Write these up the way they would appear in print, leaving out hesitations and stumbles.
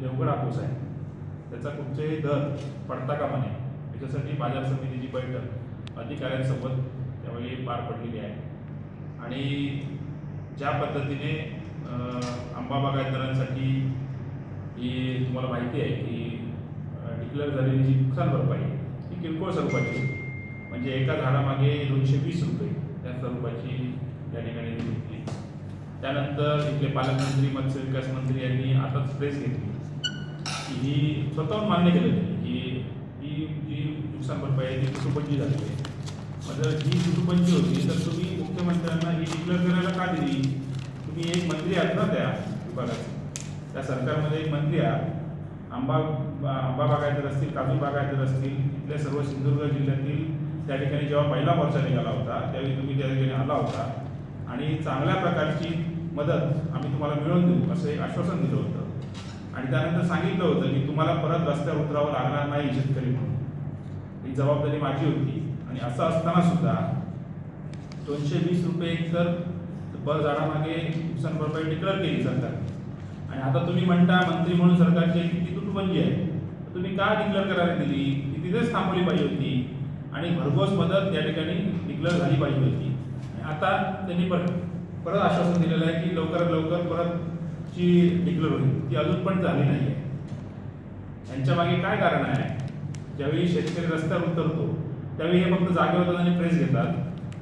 देवगड हापूस आहे त्याचा कुठचेही दर पडता कामा नये याच्यासाठी बाजार समितीची बैठक अधिकाऱ्यांसोबत त्यावेळी पार पडलेली आहे। आणि ज्या पद्धतीने आंबा बागायतदारांसाठी ही तुम्हाला माहिती आहे की डिक्लेअर झालेली जी नुकसान भरपाई ही किरकोळ स्वरूपाची होती, म्हणजे एका झाडामागे 220 रुपये त्या स्वरूपाची त्या ठिकाणी घेतली। त्यानंतर इथले पालकमंत्री मत्स्य विकास मंत्री यांनी आताच प्रेस घेतली की ही स्वतःहून मान्य केलं त्यांनी की ही जी नुकसान भरपाई आहे ती तुटुंबची झाली आहे। मग जर ही तुटुंबची होती तर तुम्ही मुख्यमंत्र्यांना ही डिक्लेअर करायला का दिली? तुम्ही एक मंत्री आहात ना त्या विभागाचे, त्या सरकारमध्ये एक मंत्री आहात। आंबा बागायतदार असतील, काजू बागायतदार असतील, इथल्या सर्व सिंधुदुर्ग जिल्ह्यातील त्या ठिकाणी जेव्हा पहिला मोर्चा निघाला होता त्यावेळी तुम्ही त्या ठिकाणी आला होता आणि चांगल्या प्रकारची मदत आम्ही तुम्हाला मिळवून देऊ असं एक आश्वासन दिलं होतं। आणि त्यानंतर सांगितलं होतं की तुम्हाला परत रस्त्यावर उतरावं लागणार नाही शेतकरी म्हणून, ही जबाबदारी माझी होती। आणि असं असताना सुद्धा 220 रुपये तर पर झाडामागे नुकसान भरपाई डिक्लेअर केली सरकारने। आणि आता तुम्ही म्हणता मंत्री म्हणून सरकारची किती तुटबंदी आहे, तुम्ही का डिक्लेअर करायला दिली? ती तिथेच थांबवली पाहिजे होती आणि भरघोस मदत या ठिकाणी डिक्लेअर झाली पाहिजे होती। आता त्यांनी परत आश्वासन दिलेलं आहे की लवकरात लवकर परत जी डिक्लेअर होईल ती अजून पण झाली नाही आहे। यांच्या मागे काय कारण आहे? ज्यावेळी शेतकरी रस्त्यावर उतरतो त्यावेळी हे फक्त जागे होतात आणि प्रेस घेतात,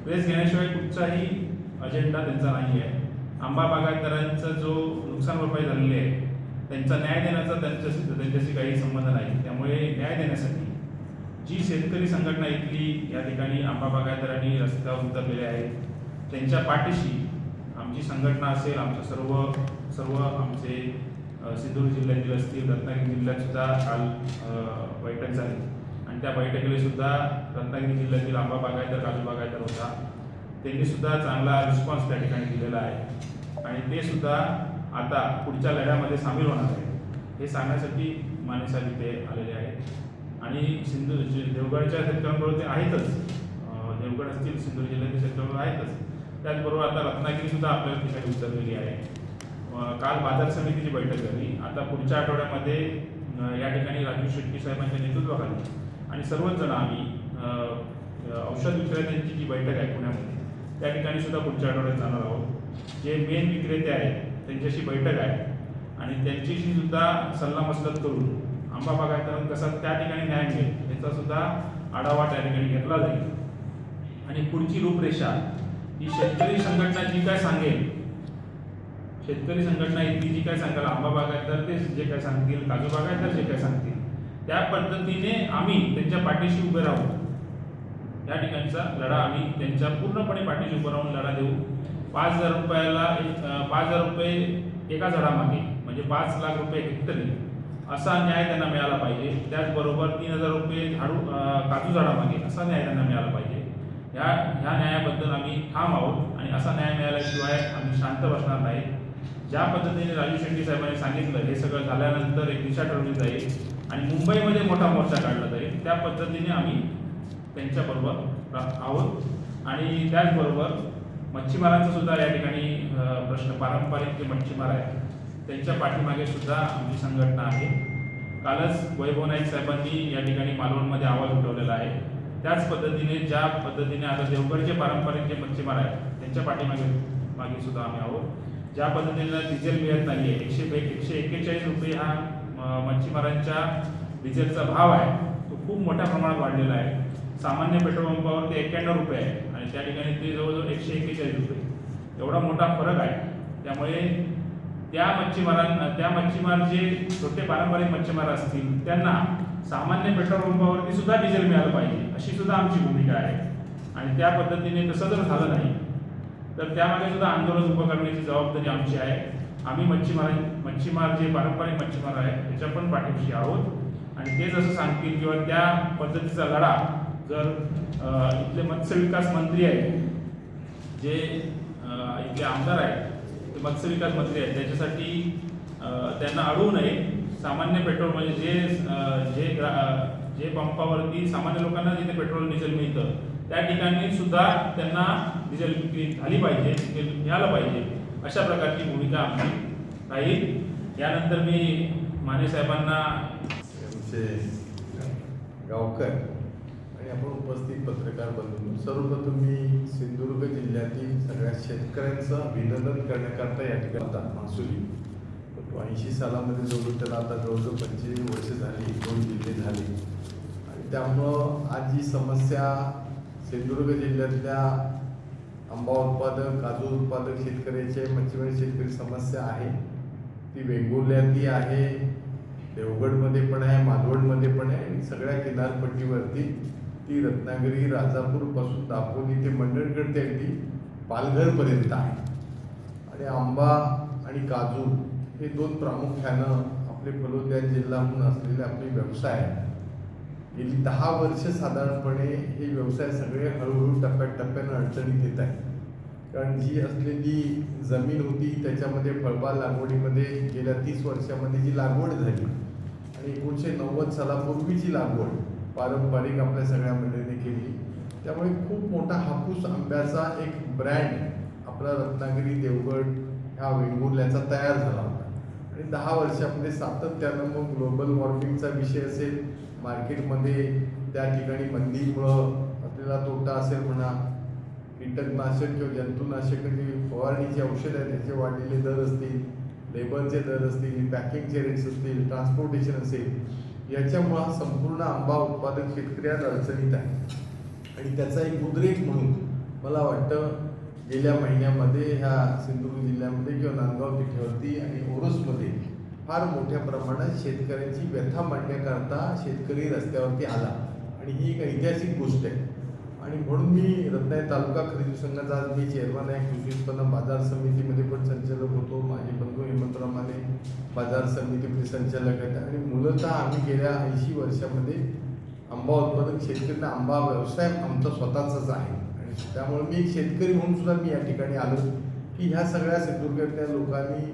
प्रेस घेण्याशिवाय कुठचाही अजेंडा त्यांचा नाही आहे। आंबा बागायतदारांचा जो नुकसान भरपाई झालेली आहे त्यांचा न्याय देण्याचा त्यांच्याशी काही संबंध नाही। त्यामुळे न्याय देण्यासाठी जी शेतकरी संघटना इथली या ठिकाणी आंबा बागायतदारांनी रस्त्यावर उतरलेले आहेत त्यांच्या पाठीशी आमची संघटना असेल, आमचं सर्व आमचे सिंधुदुर्ग जिल्ह्यातील असतील, रत्नागिरी जिल्ह्यात सुद्धा काल बैठक झाली आणि त्या बैठकीला सुद्धा रत्नागिरी जिल्ह्यातील आंबा बागायतदार, काजू बागायतदार होता, त्यांनी सुद्धा चांगला रिस्पॉन्स त्या ठिकाणी दिलेला आहे आणि ते सुद्धा आता पुढच्या लढ्यामध्ये सामील होणार आहे हे सांगण्यासाठी माने साहेब इथे आलेले आहेत। आणि देवगडच्या शेतकऱ्यांबरोबर ते आहेतच, देवगड असतील, सिंधुदुर्ग जिल्ह्यातील शेतकऱ्यांबरोबर आहेतच, त्याचबरोबर आता रत्नागिरी सुद्धा आपल्या ठिकाणी उतरलेली आहे। काल बाजार समितीची बैठक झाली, आता पुढच्या आठवड्यामध्ये या ठिकाणी राजू शेट्टी साहेबांच्या नेतृत्वाखाली आणि सर्वच जण आम्ही औषध विक्रेत्यांची जी बैठक आहे पुण्यामध्ये त्या ठिकाणी सुद्धा पुढच्या आठवड्यात जाणार आहोत। जे मेन विक्रेते आहेत त्यांच्याशी बैठक आहे आणि त्यांच्याशी सुद्धा सल्लामसलत करून आंबा बागायतदारांना कसा त्या ठिकाणी न्याय मिळेल याचा सुद्धा आढावा त्या ठिकाणी घेतला जाईल। आणि पुढची रूपरेषा ही शेतकरी संघटना जी काय सांगेल, शेतकरी संघटना इथली जी काय सांगाल, आंबा बागायतदार ते जे काय सांगतील, काजू बागायतदार जे काय सांगतील त्या पद्धतीने आम्ही त्यांच्या पाठीशी उभे राहू। या ठिकाणचा लढा आम्ही त्यांच्या पूर्णपणे पाठीशी उभं राहून लढा देऊ। 5,000 रुपये एका झाडामागे म्हणजे 5 लाख रुपये हेक्टरी असा न्याय त्यांना मिळाला पाहिजे। त्याचबरोबर 3,000 रुपये काजू झाडामागे असा न्याय त्यांना मिळाला पाहिजे। ह्या न्यायाबद्दल आम्ही ठाम आहोत आणि असा न्याय मिळाल्याशिवाय आम्ही शांत बसणार नाही। ज्या पद्धतीने राजू शेट्टी साहेबांनी सांगितलं हे सगळं झाल्यानंतर एक दिशा ठरवली जाईल आणि मुंबईमध्ये मोठा मोर्चा काढला जाईल, त्या पद्धतीने आम्ही त्यांच्याबरोबर आहोत। आणि त्याचबरोबर मच्छीमारांचा सुद्धा या ठिकाणी प्रश्न, पारंपरिक जे मच्छीमार आहेत त्यांच्या पाठीमागे सुद्धा आमची संघटना आहे। कालच वैभव नाईक साहेबांनी या ठिकाणी मालवणमध्ये आवाज उठवलेला आहे। त्याच पद्धतीने ज्या पद्धतीने आता देवगडचे पारंपरिक जे मच्छीमार आहेत त्यांच्या पाठीमागे सुद्धा आम्ही आहोत। ज्या पद्धतीने डिझेल मिळत नाही आहे, 141 रुपये हा मच्छीमारांच्या डिझेलचा भाव आहे तो खूप मोठ्या प्रमाणात वाढलेला आहे। सामान्य पेट्रोल पंपावर ते 91 रुपये आहे आणि त्या ठिकाणी ते जवळजवळ 141 रुपये, एवढा मोठा फरक आहे। त्यामुळे त्या मच्छीमार जे छोटे पारंपरिक मच्छीमार असतील त्यांना सामान्य पेट्रोल पंपावरती सुद्धा डिझेल मिळालं पाहिजे अशी सुद्धा आमची भूमिका आहे। आणि त्या पद्धतीने तसं जर झालं नाही तर त्यामागे सुद्धा आंदोलन उभं करण्याची जबाबदारी आमची आहे। आम्ही मच्छीमार जे पारंपरिक मच्छीमार आहेत त्याच्या पण पाठीशी आहोत आणि ते जसं सांगतील किंवा त्या पद्धतीचा लढा जर इथले मत्स्य विकास मंत्री आहेत, जे इथले आमदार आहेत ते मत्स्य विकास मंत्री आहेत, त्याच्यासाठी त्यांना अडवू नये। सामान्य पेट्रोल म्हणजे जे पंपावरती सामान्य लोकांना जिथे पेट्रोल डिझेल मिळतं त्या ठिकाणी सुद्धा त्यांना डिझेल विक्री झाली पाहिजे, डिझेल मिळालं पाहिजे, अशा प्रकारची भूमिका आमची राहील। यानंतर मी माने साहेबांना आमचे गावकर आणि आपण उपस्थित पत्रकार बंधू, सर्वप्रथम मी सिंधुदुर्ग जिल्ह्यातील सगळ्या शेतकऱ्यांचं अभिनंदन करण्याकरता या ठिकाणी होता. महसुली 80 सालामध्ये जवळ त्याला आता जवळजवळ 25 वर्ष झाली, 2 जिल्हे झाले आणि त्यामुळं आज जी समस्या सिंधुदुर्ग जिल्ह्यातल्या आंबा उत्पादक, काजू उत्पादक शेतकऱ्याचे, मच्छीमारी शेतकरी समस्या आहे ती वेंगुर्ल्यातही आहे, देवगडमध्ये पण आहे, मालवणमध्ये पण आहे आणि सगळ्या किनारपट्टीवरती ती रत्नागिरी, राजापूरपासून दापोली ते मंडणगड ते अगदी पालघरपर्यंत आहे. आणि आंबा आणि काजू हे 2 प्रामुख्यानं आपले फलोद्यान जिल्हा म्हणून असलेले आपले व्यवसाय आहेत. गेली 10 वर्ष साधारणपणे हे व्यवसाय सगळे हळूहळू टप्प्याटप्प्यानं अडचणीत येत आहेत. कारण जी असलेली जमीन होती त्याच्यामध्ये फळबाग लागवडीमध्ये गेल्या 30 वर्षामध्ये जी लागवड झाली आणि 1990 सालापूर्वीची लागवड पारंपरिक आपल्या सगळ्या मंडळींनी केली, त्यामुळे खूप मोठा हापूस आंब्याचा एक ब्रँड आपला रत्नागिरी, देवगड ह्या वेंगुर्ल्याचा तयार झाला होता. आणि 10 वर्षामध्ये सातत्यानं मग ग्लोबल वॉर्मिंगचा विषय असेल, मार्केटमध्ये त्या ठिकाणी मंदीमुळं आपल्याला तोटा असेल म्हणा, कीटकनाशक किंवा जंतुनाशकाची फवारणीची औषधं आहेत त्याचे वाढलेले दर असतील, लेबरचे दर असतील, पॅकिंगचे रेट्स असतील, ट्रान्सपोर्टेशन असेल, याच्यामुळं हा संपूर्ण आंबा उत्पादक शेतकरी आज अडचणीत आहे. आणि त्याचा एक उद्रेक म्हणून मला वाटतं गेल्या महिन्यामध्ये ह्या सिंधुदुर्ग जिल्ह्यामध्ये किंवा नांदगाव तिठ्यावरती आणि ओरोसमध्ये फार मोठ्या प्रमाणात शेतकऱ्यांची व्यथा मांडण्याकरता शेतकरी रस्त्यावरती आला आणि ही एक ऐतिहासिक गोष्ट आहे. आणि म्हणून मी रत्नागिरी तालुका खरेदी संघाचा आज मी चेअरमन आहे. कृषी उत्पन्न बाजार समितीमध्ये पण संचालक होतो. माझे बंधू हेमंतराव माने बाजार समितीमध्ये संचालक आहेत. आणि मूलतः आम्ही गेल्या 80 वर्षामध्ये आंबा उत्पादक शेतकऱ्यांना आंबा व्यवसाय आमचा स्वतःचाच आहे. आणि त्यामुळे मी एक शेतकरी म्हणून सुद्धा मी या ठिकाणी आलो की ह्या सगळ्या सिंधुदुर्गातल्या लोकांनी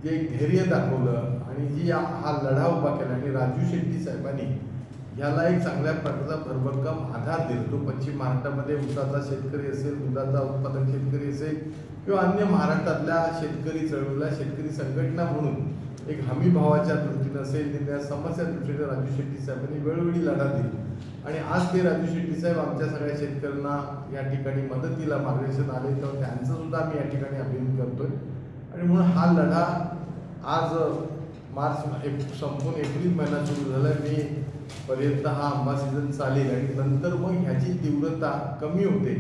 जे धैर्य दाखवलं आणि जी हा लढा उभा केला आणि राजू शेट्टी साहेबांनी ह्याला एक चांगल्या प्रकारचा भरभक्कम आधार दिला. तो पश्चिम महाराष्ट्रामध्ये ऊसाचा शेतकरी असेल, दुधाचा उत्पादक शेतकरी असेल किंवा अन्य महाराष्ट्रातल्या शेतकरी चळवळीला शेतकरी संघटना म्हणून एक हमी भावाच्या दृष्टीनं असेल, त्या समस्या दृष्टीने राजू शेट्टी साहेबांनी वेळोवेळी लढा दिला. आणि आज ते राजू शेट्टी साहेब आमच्या सगळ्या शेतकऱ्यांना या ठिकाणी मदतीला मार्गदर्शन आले, तर त्यांचं सुद्धा आम्ही या ठिकाणी अभिनंदन करतोय. आणि म्हणून हा लढा आज मार्च संपून एप्रिल महिना सुरू झाला मे पर्यंत हा आंबा सीझन चालेल आणि नंतर मग ह्याची तीव्रता कमी होते.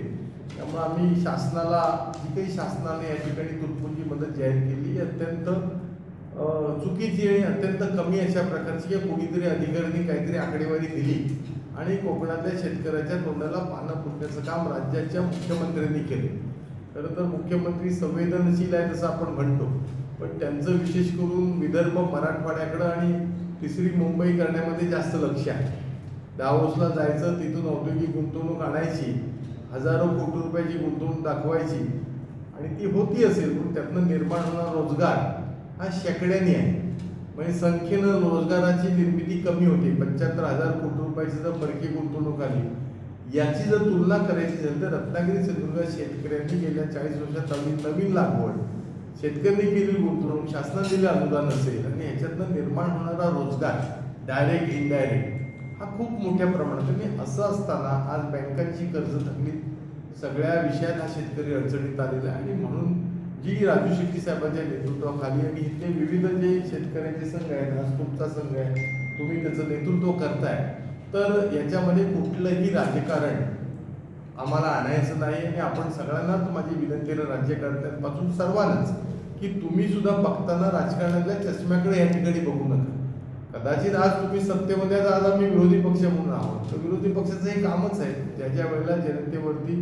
त्यामुळे आम्ही शासनाला जी काही शासनाने या ठिकाणी तुटपुंजी मदत जाहीर केली अत्यंत चुकीची आणि अत्यंत कमी अशा प्रकारची किंवा कोणीतरी अधिकाऱ्यांनी काहीतरी आकडेवारी दिली आणि कोकणातल्या शेतकऱ्याच्या तोंडाला पानं फुटण्याचं काम राज्याच्या मुख्यमंत्र्यांनी केले. खरं तर मुख्यमंत्री संवेदनशील आहे तसं आपण म्हणतो, पण त्यांचं विशेष करून विदर्भ मराठवाड्याकडं आणि तिसरी मुंबई करण्यामध्ये जास्त लक्ष आहे. दावोसला जायचं, तिथून औद्योगिक गुंतवणूक आणायची, हजारो कोटी रुपयाची गुंतवणूक दाखवायची आणि ती होती असेल, पण त्यातनं निर्माण होणारा रोजगार हा शेकड्याने आहे. म्हणजे संख्येनं रोजगाराची निर्मिती कमी होते. 75,000 कोटी रुपयाची जर परकीय गुंतवणूक आली, याची जर तुलना करायची झाली तर रत्नागिरी सिंधुदुर्ग शेतकऱ्यांनी गेल्या 40 वर्षात नवीन लागवड, शेतकऱ्यांनी केलेली गुंतवणूक, शासनाने दिले अनुदान असेल आणि ह्याच्यातनं निर्माण होणारा रोजगार डायरेक्ट इनडायरेक्ट हा खूप मोठ्या प्रमाणात. आणि असं असताना आज बँकांची कर्ज थकली, सगळ्या विषयात हा शेतकरी अडचणीत आलेला आहे. आणि म्हणून जी राजू शेट्टी साहेबांच्या नेतृत्वाखाली आणि इथले विविध जे शेतकऱ्यांचे संघ आहेत, आज तुमचा संघ आहे, तुम्ही त्याचं नेतृत्व करताय, तर याच्यामध्ये कुठलंही राजकारण आम्हाला आणायचं नाही. आणि आपण सगळ्यांनाच माझी विनंती आहे राज्यकर्त्यांपासून सर्वांनाच की तुम्ही सुद्धा बघताना राजकारणातल्या चष्म्याकडे या ठिकाणी बघू नका. कदाचित आज तुम्ही सत्तेमध्ये आज आम्ही विरोधी पक्ष म्हणून आहोत, तर विरोधी पक्षाचं हे कामच आहे ज्या ज्या वेळेला जनतेवरती,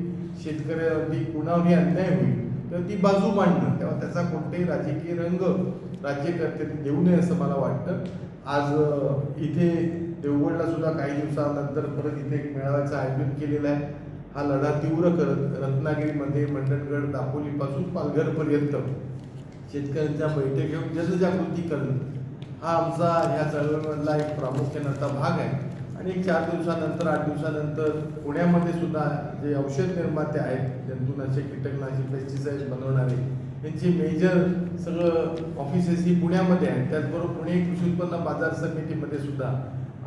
शेतकऱ्यावरती कुणावरही अन्याय होईल तर ती बाजू मांडणं, तेव्हा त्याचा कोणतेही राजकीय रंग राज्यकर्त्यांनी देऊ नये असं मला वाटतं. आज इथे देवगडला सुद्धा काही दिवसानंतर परत इथे एक मेळाव्याचं आयोजन केलेलं आहे. हा लढा तीव्र करत रत्नागिरीमध्ये मंडणगड, दापोलीपासून पालघरपर्यंत शेतकऱ्यांच्या बैठक घेऊन जनजागृती करणं हा आमचा ह्या चळवळीमधला एक प्रामुख्याने आता भाग आहे. आणि एक 4 दिवसानंतर 8 दिवसानंतर पुण्यामध्ये सुद्धा जे औषध निर्माते आहेत, जंतुनाशक, कीटकनाशक, पेस्टिसाइड बनवणारे, त्यांचे मेजर सगळं ऑफिसेस ही पुण्यामध्ये आहेत. त्याचबरोबर पुणे कृषी उत्पन्न बाजार समितीमध्ये सुद्धा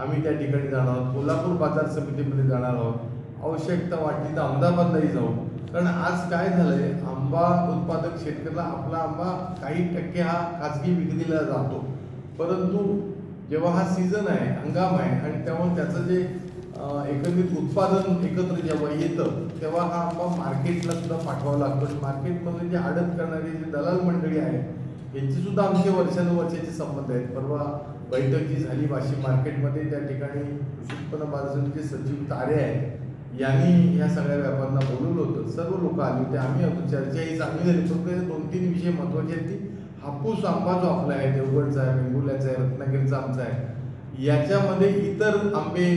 आम्ही त्या ठिकाणी जाणार आहोत. कोल्हापूर बाजार समितीमध्ये जाणार आहोत. आवश्यकता वाटली तर अहमदाबादलाही जाऊ. कारण आज काय झालंय, आंबा उत्पादक शेतकऱ्याला आपला आंबा काही टक्के हा खाजगी विक्रीला जातो, परंतु जेव्हा हा सीझन आहे, हंगाम आहे, आणि त्यामुळे त्याचं जे एकत्रित उत्पादन एकत्र जेव्हा येतं तेव्हा हा आंबा मार्केटला सुद्धा पाठवावा लागतो. मार्केटमध्ये जे आडत करणारी जी दलाल मंडळी आहे यांची सुद्धा आमचे वर्षानुवर्षाचे संबंध आहेत. परवा बैठक जी झाली वाशिम मार्केटमध्ये, त्या ठिकाणी कृषी उत्पन्न बाजार समितीचे सचिव तारे आहेत यांनी ह्या सगळ्या व्यापाऱ्यांना बोलवलं होतं. सर्व लोक आले होते, आम्ही होतो, चर्चा ही चांगली झाली. फक्त 2-3 विषय महत्त्वाचे आहेत की हापूस आंबा जो आपला आहे, देवगडचा आहे, वेंगुर्ल्याचा आहे, रत्नागिरीचा आमचा आहे, याच्यामध्ये इतर आंबे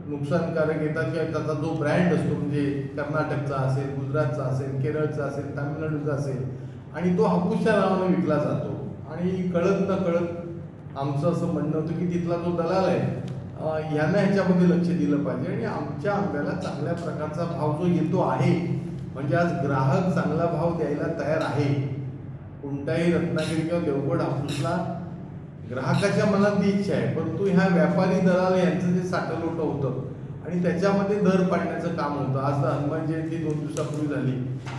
नुकसानकारक येतात किंवा त्याचा जो ब्रँड असतो, म्हणजे कर्नाटकचा असेल, गुजरातचा असेल, केरळचा असेल, तामिळनाडूचा असेल, आणि तो हापूसच्या नावाने विकला जातो. आणि कळत न कळत आमचं असं म्हणणं होतं की तिथला जो दलाल आहे यानं ह्याच्यामध्ये लक्ष दिलं पाहिजे आणि आमच्या आंब्याला चांगल्या प्रकारचा भाव जो येतो आहे, म्हणजे आज ग्राहक चांगला भाव द्यायला तयार आहे. कोणताही रत्नागिरी किंवा देवगड हापूसला ग्राहकाच्या मनात ती इच्छा आहे, परंतु ह्या व्यापारी दलाल यांचं जे साठलोट होतं आणि त्याच्यामध्ये दर पाडण्याचं काम होतं. आज तर हनुमान जयंती 2 दिवसापूर्वी झाली.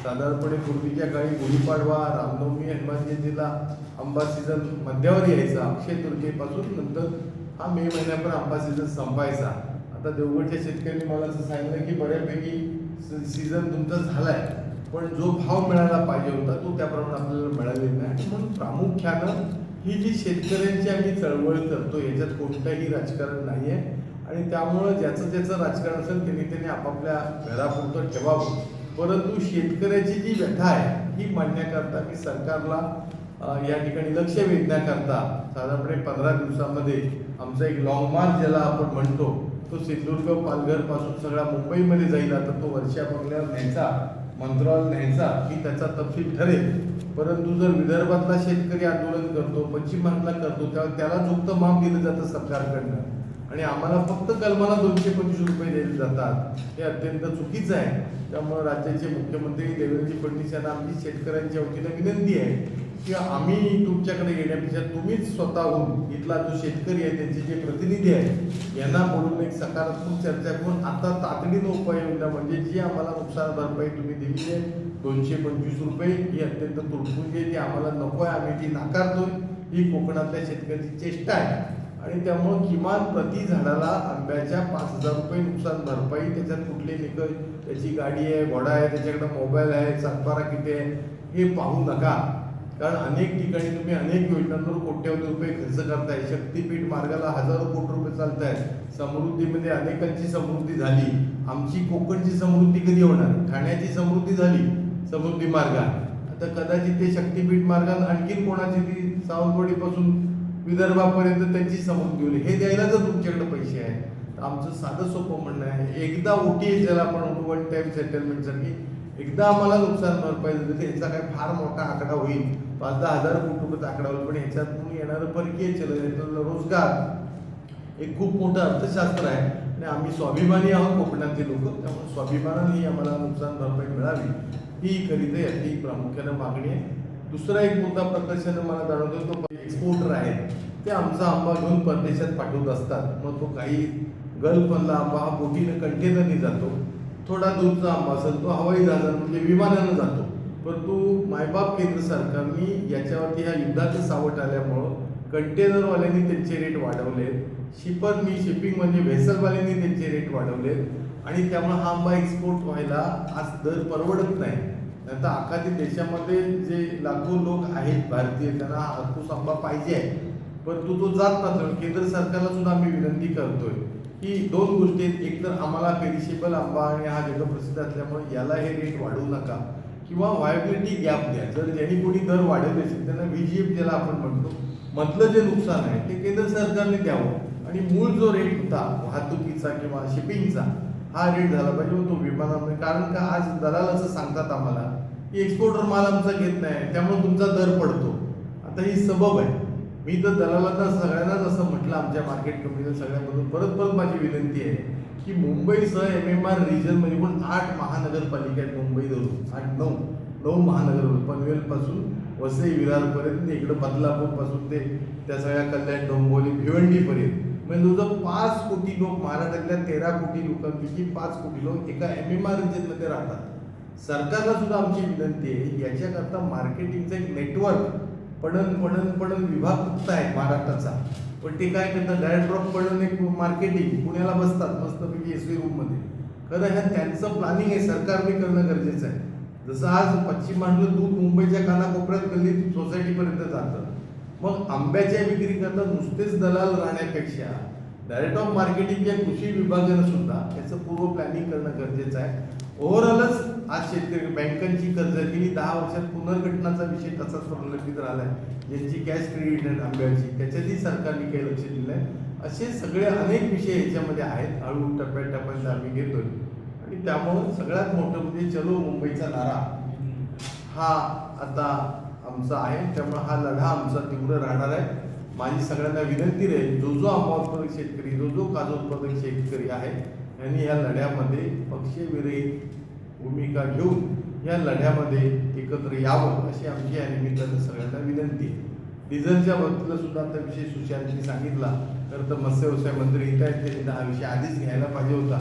साधारणपणे पूर्वीच्या काळी गुढीपाडवा, रामनवमी, हनुमान जयंतीला आंबा सीझन मध्यावर यायचा, अक्षय तृतीयेपासून नंतर हा मे महिन्यापर्यंत आंबा सीझन संपायचा. आता देवगडच्या शेतकऱ्यांनी मला असं सांगितलं की बऱ्यापैकी सीझन तुमचा झालाय, पण जो भाव मिळायला पाहिजे होता तो त्याप्रमाणे आपल्याला मिळालेला नाही. म्हणून प्रामुख्यानं ही जी शेतकऱ्यांची आम्ही चळवळ करतो याच्यात कोणतंही राजकारण नाही आहे, आणि त्यामुळं ज्याचं ज्याचं राजकारण असेल त्यांनी आपापल्या घरापुरतं ठेवावं. परंतु शेतकऱ्याची जी व्यथा आहे ही मांडण्याकरता मी सरकारला या ठिकाणी लक्ष वेधण्याकरता साधारणपणे 15 दिवसामध्ये आमचा एक लॉंग मार्च ज्याला आपण म्हणतो तो सिंधुदुर्ग, पालघर पासून सगळा मुंबईमध्ये जाईल. आता तो वर्षा बंगल्यावर न्यायचा, मंत्रालयात न्यायचा की त्याचा तपशील ठरेल. परंतु जर विदर्भातला शेतकरी आंदोलन करतो, पश्चिम महाराष्ट्राला करतो, तेव्हा त्याला झुकतं माप दिलं जातं सरकारकडनं, आणि आम्हाला फक्त कलमाला 225 रुपये दिले जातात. हे अत्यंत चुकीचं आहे. त्यामुळे राज्याचे मुख्यमंत्री देवेंद्र फडणवीस यांना आमची शेतकऱ्यांच्या वतीनं विनंती आहे की आम्ही तुमच्याकडे येण्यापेक्षा तुम्हीच स्वतःहून इथला जो शेतकरी आहे, त्यांचे जे प्रतिनिधी आहेत, यांना बोलून एक सकारात्मक चर्चा करून आता तातडीनं उपाययोजना, म्हणजे जी आम्हाला नुकसान भरपाई तुम्ही दिली आहे 225 रुपये, ही अत्यंत तुटपुंजी आहे, ती आम्हाला नको आहे, आम्ही ती नाकारतोय. ही कोकणातल्या शेतकऱ्याची चेष्टा आहे. आणि त्यामुळं किमान प्रति झाडाला आंब्याच्या 5000 रुपये नुकसान भरपाई, त्याच्यात कुठले निकष, त्याची गाडी आहे, घोडा आहे, त्याच्याकडे मोबाईल आहे, सातबारा किती आहे, हे पाहू नका. कारण अनेक ठिकाणी तुम्ही अनेक योजनांवर कोट्यवधी रुपये खर्च करताय. शक्तीपीठ मार्गाला हजारो कोटी रुपये चालत आहेत. समृद्धीमध्ये अनेकांची समृद्धी झाली. आमची कोकणची समृद्धी कधी होणार? ठाण्याची समृद्धी झाली समृद्धी मार्गात. आता कदाचित ते शक्तीपीठ मार्गात आणखीन कोणाची ती सावंतवाडीपासून विदर्भापर्यंत त्यांची समृद्धी होईल. हे द्यायला जर तुमच्याकडे पैसे आहेत तर आमचं साधं सोपं म्हणणं आहे, एकदा OTS ज्याला आपण वन टाइम सेटलमेंटसाठी एकदा आम्हाला नुकसान भरपाई दिली तर ह्याचा काय फार मोठा आकडा होईल, 5-10 हजार कोटी रुपयाचा आकडा होईल, पण ह्याच्यातून येणारं परकीय चलन, रोजगार एक खूप मोठं अर्थशास्त्र आहे. आणि आम्ही स्वाभिमानी आहोत कोकणातले लोक, त्यामुळे स्वाभिमानाने ही आम्हाला नुकसान भरपाई मिळावी ही करीत आहे, ही प्रामुख्यानं मागणी आहे. दुसरा एक मुद्दा प्रकर्षानं मला जाणवतो, तो एक्सपोर्टर आहेत, ते आमचा आंबा घेऊन परदेशात पाठवत असतात. मग तो काही गल्फमधला आंबा हा बोटीनं कंटेनरने जातो, थोडा दूरचा आंबा असेल तो हवाई जहाजानं म्हणजे विमानानं जातो. परंतु मायबाप केंद्र सरकारने याच्यावरती ह्या युद्धाचं सावट आल्यामुळं कंटेनरवाल्यांनी त्यांचे रेट वाढवले, शिपिंग म्हणजे व्हेसलवाल्यांनी त्यांचे रेट वाढवले, आणि त्यामुळे हा आंबा एक्सपोर्ट व्हायला आज दर परवडत नाही. आता अखाती देशामध्ये जे लाखो लोक आहेत भारतीय, त्यांना हापूस आंबा पाहिजे आहे, परंतु तो जात नसल्यामुळे केंद्र सरकारला सुद्धा आम्ही विनंती करतोय की 2 गोष्टी आहेत. एक तर आम्हाला पेरिशेबल आंबा आणि हा जगप्रसिद्ध असल्यामुळे याला हे रेट वाढवू नका, किंवा व्हायबिलिटी गॅप द्या. जर ज्यांनी कोणी दर वाढवले असेल त्यांना VGF ज्याला आपण म्हणतो, मधलं जे नुकसान आहे ते केंद्र सरकारने द्यावं, आणि मूळ जो रेट होता वाहतुकीचा किंवा शिपिंगचा हा रेट झाला पाहिजे तो विमानामध्ये. कारण का आज दलाल असं सांगतात आम्हाला की एक्सपोर्टर माल आमचा घेत नाही, त्यामुळे तुमचा दर पडतो. आता ही सबब आहे. मी तर दलालांना सगळ्यांनाच असं म्हटलं, आमच्या मार्केट कमिटीला सगळ्यांमधून परत माझी विनंती आहे की मुंबईसह MMR रिजनमध्ये पण 8 महानगरपालिका आहेत, मुंबई धरून 8-9, 9 महानगर पनवेलपासून वसई विरारपर्यंत इकडं बदलापूरपासून ते त्या सगळ्या कल्याण डोंबिवली भिवंडीपर्यंत म्हणजे जवळजवळ 5 कोटी लोक महाराष्ट्रातल्या 13 कोटी लोकांपैकी 5 कोटी लोक एका MMR रिजनमध्ये राहतात. सरकारला सुद्धा आमची विनंती आहे याच्याकरता मार्केटिंगचं एक नेटवर्क पणन विभाग फक्त आहे महाराष्ट्राचा. पण ते काय करतात डायरेक्टर ऑफ पणन एक मार्केटिंग पुण्याला बसतात मस्तपैकी SV रूममध्ये. खरं ह्या त्यांचं प्लॅनिंग आहे सरकारने करणं गरजेचं आहे. जसं आज पश्चिम महाराष्ट्र दूध मुंबईच्या कानाकोपऱ्यात गल्ली सोसायटीपर्यंत जातं. मग आंब्याच्या विक्री करता नुसतेच दलाल राहण्यापेक्षा डायरेक्ट ऑफ मार्केटिंग या कृषी विभागानं सुद्धा याचं पूर्व प्लॅनिंग करणं गरजेचं आहे. ओव्हरऑलच आज शेतकरी बँकांची कर्ज गेली 10 वर्षात पुनर्गठनाचा विषय तसाच प्रलंबित राहिला आहे. यांची कॅश क्रेडिट आहे आंब्याची त्याच्यातही सरकारने काही लक्ष दिलं आहे. असे सगळे अनेक विषय याच्यामध्ये आहेत. हळूहळू टप्प्याटप्प्याने आम्ही घेतोय आणि त्यामुळं सगळ्यात मोठं म्हणजे चलो मुंबईचा नारा हा आता आमचा आहे. त्यामुळे हा लढा आमचा तीव्र राहणार आहे. माझी सगळ्यांना विनंती राहील जो आंबा उत्पादक शेतकरी जो काजू उत्पादक शेतकरी आहे यांनी या लढ्यामध्ये पक्षविरहित भूमिका घेऊन या लढ्यामध्ये एकत्र यावं अशी आमची या निमित्तानं सगळ्यांना विनंती आहे. डिझेलच्या बाबतीतला सुद्धा आता विषय सुशांतनी सांगितला तर मत्स्य व्यवसाय मंत्री इथं आहेत त्यांनी हा विषय आधीच घ्यायला पाहिजे होता.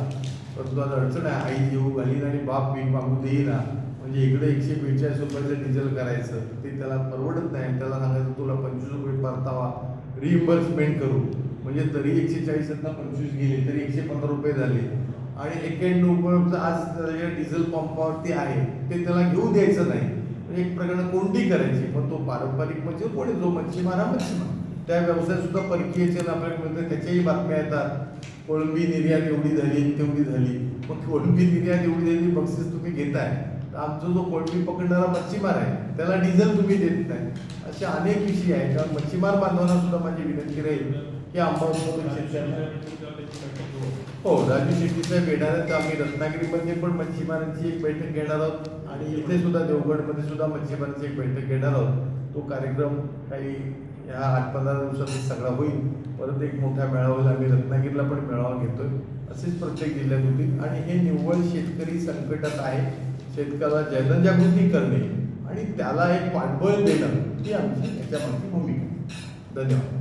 परंतु आता अडचण आहे आई येऊ घालीन आणि बाप पीक मागू देईना. म्हणजे इकडे 142 रुपयाचं डिझेल करायचं ते त्याला परवडत नाही. त्याला सांगायचं तुला 25 रुपये परतावा रिइंबर्समेंट करू म्हणजे तरी 140 25 गेले तरी 115 रुपये झाले आणि 91 रुपये आज डिझेल पंपावरती आहे ते त्याला घेऊ द्यायचं नाही. म्हणजे एक प्रकारे कोणती करायची पण तो पारंपरिक म्हणजे कोणी जो मच्छीमार हा मच्छीमार त्या व्यवसायात सुद्धा परकीय चलन आपल्याला मिळतं. त्याच्याही बातम्या येतात कोळंबी निर्यात एवढी झाली तेवढी झाली. मग कोळंबी निर्यात एवढी झाली बक्षीस तुम्ही घेताय तर आमचा जो कोळंबी पकडणारा मच्छीमार आहे त्याला डिझेल तुम्ही देत नाही. असे अनेक विषय आहेत. कारण मच्छीमार बांधवांना सुद्धा माझी विनंती राहील की आंबा उत्पादक शेतकऱ्यांना हो राजू शेट्टी साहेब येणार आहेत. आम्ही रत्नागिरीमध्ये पण मच्छीमारांची एक बैठक घेणार आहोत आणि इथे सुद्धा देवगडमध्ये सुद्धा मच्छीमारांची एक बैठक घेणार आहोत. तो कार्यक्रम काही ह्या 8-15 दिवसात सगळा होईल. परत एक मोठ्या मेळाव्याला आम्ही रत्नागिरीला पण मेळावा घेतोय. असेच प्रत्येक जिल्ह्यात होतील आणि हे निव्वळ शेतकरी संकटात आहे. शेतकऱ्याला जनजागृती करणे आणि त्याला एक पाठबळ देणं ही आमची याच्यामागची भूमिका. धन्यवाद.